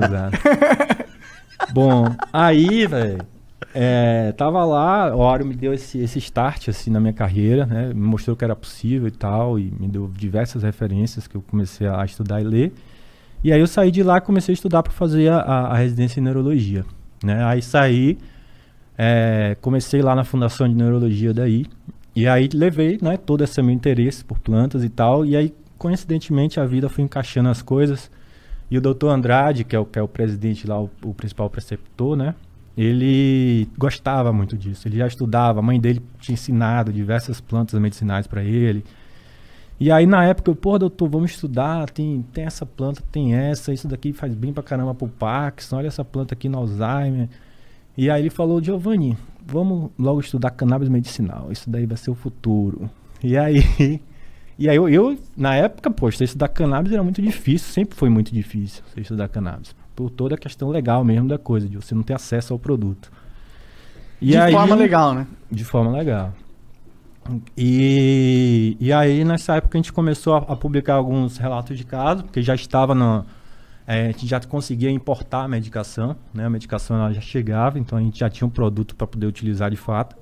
Exato. Bom, aí, velho, tava lá, o Auro me deu esse start, assim, na minha carreira, né? Me mostrou que era possível e tal, e me deu diversas referências que eu comecei a estudar e ler. E aí eu saí de lá e comecei a estudar para fazer a residência em neurologia, né? Aí saí, comecei lá na Fundação de Neurologia daí, e aí levei, né, todo esse meu interesse por plantas e tal, e aí, coincidentemente, a vida foi encaixando as coisas. E o doutor Andrade, que é o presidente lá, o principal preceptor, né? Ele gostava muito disso. Ele já estudava, a mãe dele tinha ensinado diversas plantas medicinais para ele. E aí, na época, doutor, vamos estudar, tem essa planta, tem essa, isso daqui faz bem pra caramba pro Parkinson, olha essa planta aqui no Alzheimer. E aí ele falou, Giovanni, vamos logo estudar cannabis medicinal, isso daí vai ser o futuro. E aí eu na época, estudar cannabis era muito difícil, sempre foi muito difícil estudar cannabis. Por toda a questão legal mesmo da coisa, de você não ter acesso ao produto. De forma legal, né? De forma legal. E aí, nessa época, a gente começou a publicar alguns relatos de caso, porque já estava a gente já conseguia importar a medicação, né? A medicação ela já chegava, então a gente já tinha um produto para poder utilizar de fato.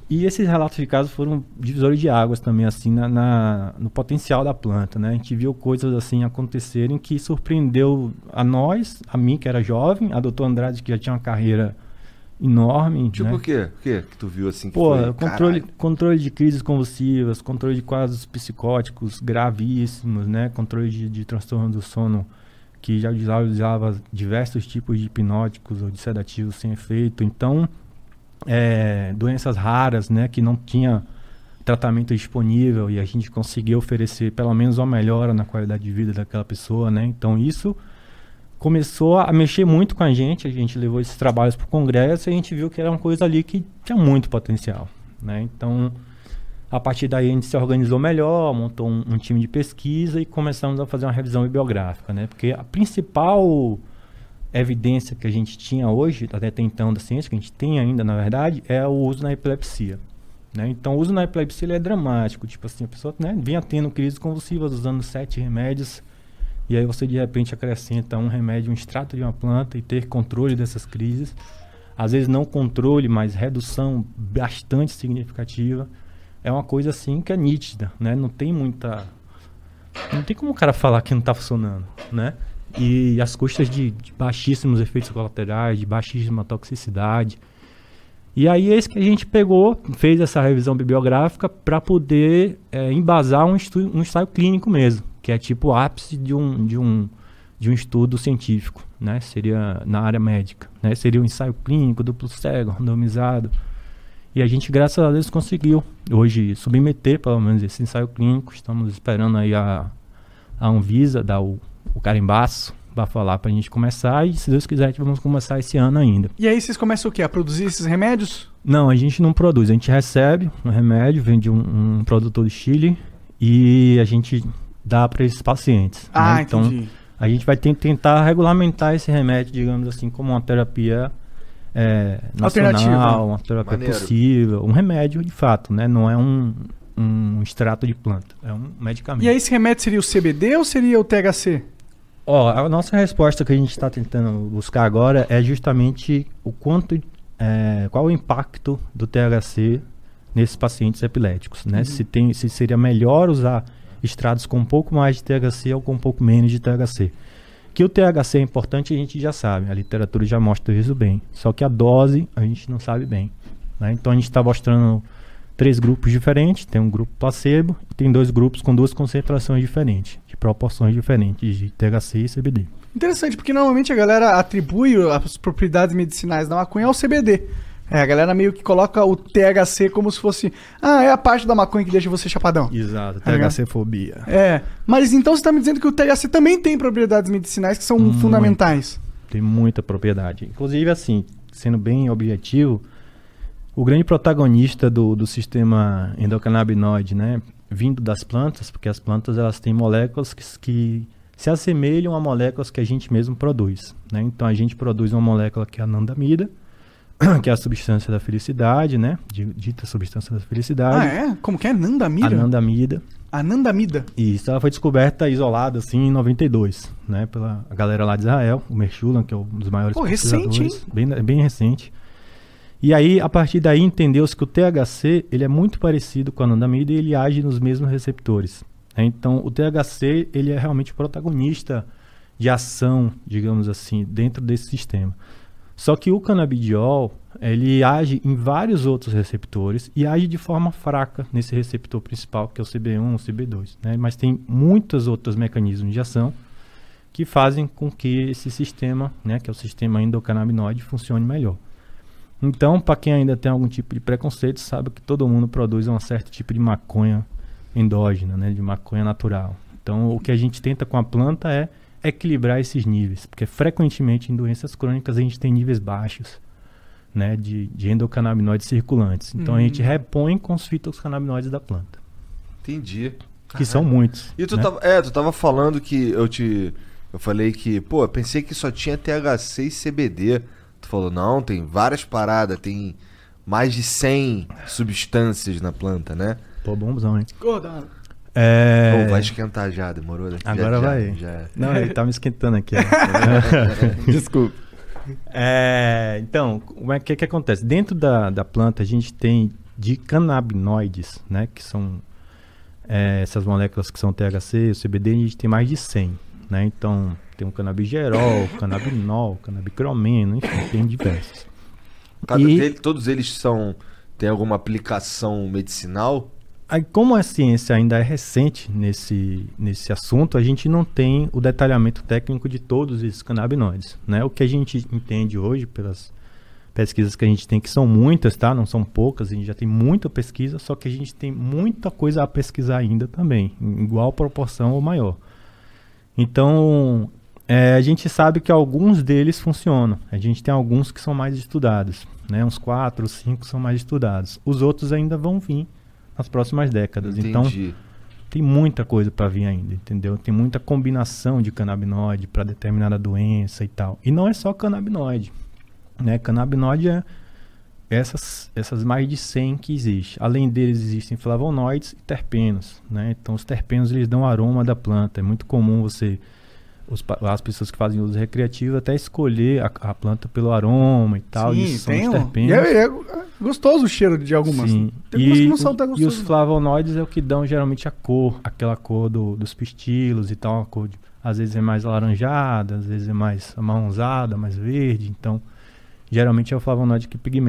E esses relatos de casos foram divisores de águas também, assim, no potencial da planta, né? A gente viu coisas assim acontecerem que surpreendeu a nós, a mim que era jovem, a doutor Andrade que já tinha uma carreira enorme. Tipo, né? o quê? O que tu viu assim que controle de crises convulsivas, controle de quadros psicóticos gravíssimos, né? Controle de transtorno do sono, que já usava diversos tipos de hipnóticos ou de sedativos sem efeito. Então, doenças raras, né, que não tinha tratamento disponível e a gente conseguiu oferecer pelo menos uma melhora na qualidade de vida daquela pessoa, né? Então isso começou a mexer muito com a gente levou esses trabalhos para o congresso e a gente viu que era uma coisa ali que tinha muito potencial, né? Então, a partir daí a gente se organizou melhor, montou um time de pesquisa e começamos a fazer uma revisão bibliográfica, né? Porque a principal evidência que a gente tinha hoje, até então da ciência, que a gente tem ainda, na verdade, é o uso na epilepsia, né? Então, o uso na epilepsia ele é dramático. Tipo assim, a pessoa, né, vinha tendo crises convulsivas usando 7 remédios e aí você, de repente, acrescenta um remédio, um extrato de uma planta e ter controle dessas crises. Às vezes não controle, mas redução bastante significativa. É uma coisa, assim, que é nítida, né? Não tem como o cara falar que não está funcionando, né? E as custas de baixíssimos efeitos colaterais, de baixíssima toxicidade. E aí é isso que a gente fez essa revisão bibliográfica para poder embasar um ensaio clínico mesmo, que é tipo o ápice de um estudo científico, né? Seria na área médica, né? Seria um ensaio clínico, duplo cego, randomizado. E a gente, graças a Deus, conseguiu hoje submeter pelo menos esse ensaio clínico. Estamos esperando aí a Anvisa dar o carimbaço para falar para a gente começar e, se Deus quiser, vamos começar esse ano ainda. E aí vocês começam o quê? A produzir esses remédios? Não, a gente não produz, a gente recebe um remédio, vem de um produtor do Chile e a gente dá para esses pacientes. Né? Então, entendi. A gente vai tentar regulamentar esse remédio, digamos assim, como uma terapia nacional, uma terapia possível, um remédio de fato, né? Não é um extrato de planta, é um medicamento. E aí esse remédio seria o CBD ou seria o THC? A nossa resposta que a gente está tentando buscar agora é justamente qual o impacto do THC nesses pacientes epiléticos, né? Uhum. Se seria melhor usar extratos com um pouco mais de THC ou com um pouco menos de THC. Que o THC é importante a gente já sabe, a literatura já mostra isso bem, só que a dose a gente não sabe bem, né? Então a gente está mostrando 3 grupos diferentes, tem um grupo placebo e tem 2 grupos com 2 concentrações diferentes, de proporções diferentes de THC e CBD. Interessante, porque normalmente a galera atribui as propriedades medicinais da maconha ao CBD. A galera meio que coloca o THC como se fosse... é a parte da maconha que deixa você chapadão. Exato, THC-fobia. Mas então você está me dizendo que o THC também tem propriedades medicinais que são fundamentais. Tem muita propriedade. Inclusive, assim, sendo bem objetivo, o grande protagonista do sistema endocannabinoide, né, vindo das plantas, porque as plantas elas têm moléculas que se assemelham a moléculas que a gente mesmo produz, né? Então a gente produz uma molécula que é a anandamida, que é a substância da felicidade, né? Dita substância da felicidade. Como que é? Anandamida? Anandamida. Anandamida? Isso, ela foi descoberta isolada, assim, em 92, né? Pela a galera lá de Israel, o Mershulam, que é um dos maiores recente, hein? bem recente. E aí, a partir daí, entendeu-se que o THC, ele é muito parecido com a anandamida e ele age nos mesmos receptores. Né? Então, o THC, ele é realmente protagonista de ação, digamos assim, dentro desse sistema. Só que o canabidiol, ele age em vários outros receptores e age de forma fraca nesse receptor principal, que é o CB1, o CB2. Né? Mas tem muitos outros mecanismos de ação que fazem com que esse sistema, né, que é o sistema endocannabinoide, funcione melhor. Então, para quem ainda tem algum tipo de preconceito, sabe que todo mundo produz um certo tipo de maconha endógena, né, de maconha natural. Então, o que a gente tenta com a planta é equilibrar esses níveis, porque frequentemente em doenças crônicas a gente tem níveis baixos, né, de endocannabinoides circulantes. Então a gente repõe com os fitocannabinoides da planta. Entendi. Que são muitos. E tu, né? tu tava falando que eu falei que, pô, eu pensei que só tinha THC e CBD. Tu falou, não, tem várias paradas, tem mais de 100 substâncias na planta, né? Pô, bombzão, hein? Pô, vai esquentar já, demorou? Agora vai. Já. Não, ele tá me esquentando aqui. Desculpa. Então, o que acontece? Dentro da planta a gente tem de canabinoides, né? Que são essas moléculas que são THC, o CBD, a gente tem mais de 100. Né? Então, tem o canabigerol, canabinol, canabicromeno, enfim, tem diversos. Todos eles têm alguma aplicação medicinal? Aí, como a ciência ainda é recente nesse assunto, a gente não tem o detalhamento técnico de todos esses canabinoides. Né? O que a gente entende hoje, pelas pesquisas que a gente tem, que são muitas, tá? Não são poucas, a gente já tem muita pesquisa, só que a gente tem muita coisa a pesquisar ainda também, em igual proporção ou maior. Então, a gente sabe que alguns deles funcionam. A gente tem alguns que são mais estudados, né? Uns 4, 5 são mais estudados. Os outros ainda vão vir nas próximas décadas. Entendi. Então, tem muita coisa para vir ainda, entendeu? Tem muita combinação de canabinoide para determinada doença e tal. E não é só canabinoide, né? Canabinoide é essas mais de 100 que existem. Além deles, existem flavonoides e terpenos, né? Então, os terpenos, eles dão aroma da planta. É muito comum as pessoas que fazem uso recreativo até escolher a planta pelo aroma e tal. Sim, isso são os tem terpenos. é gostoso o cheiro de algumas. Sim. Tem algumas que não são tão E os gostosas. flavonoides é o que dão geralmente a cor, aquela cor dos pistilos e tal. A cor às vezes é mais alaranjada, às vezes é mais amarronzada, mais verde. Então, geralmente é o flavonoide que pigmenta.